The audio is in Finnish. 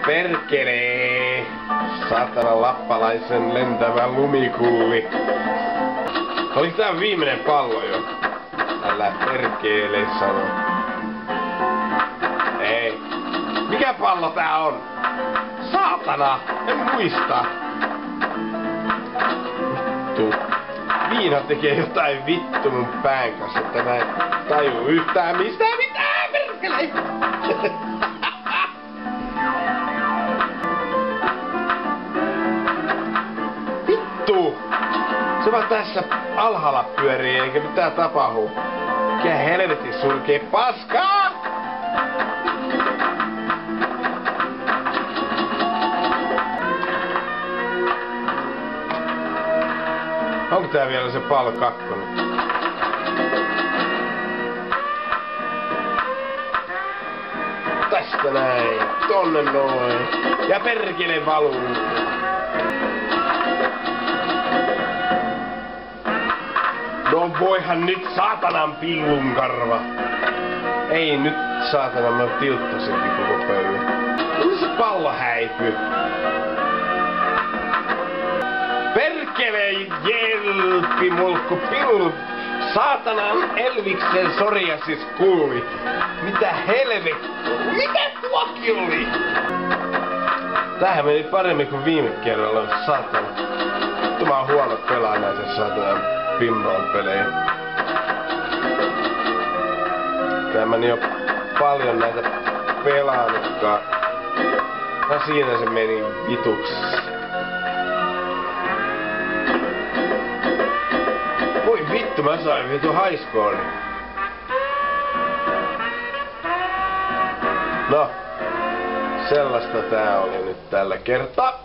perkelee! Saatana lappalaisen lentävä lumikulli. Oliko tää viimeinen pallo jo? Älä perkele sano. Ei. Mikä pallo tää on? Saatana! En muista. Vittu. Viina tekee jotain vittu mun pään kanssa, että mä en taju yhtään mistään mitään, perkele! Vittu! Se vaan tässä alhaalla pyörii eikä mitään tapahdu. Mikä helvetin surkee paskaa! Onko tää vielä se pallo 2? Tästä näin, tonne noin. Ja perkele valuu. No voihan nyt saatanan pillunkarva. Ei nyt saatana, mä tilttasinkin koko pöydän. Missä se pallo häipy? Perkele jelppi mulkku pillu. Saatanan Elviksen psoriasis kulli. Mitä helvettua? Mitä tuokin oli? Tämähän meni paremmin kuin viime kerralla, saatana. Vittu mä oon huono pelaa näitä saatana pinball-pelejä. Mä en oo paljon näitä pelaanutkaan. No siinä se meni vituksi. Voi vittu, mä sain vitu highscore. No, sellaista tää oli nyt tällä kertaa.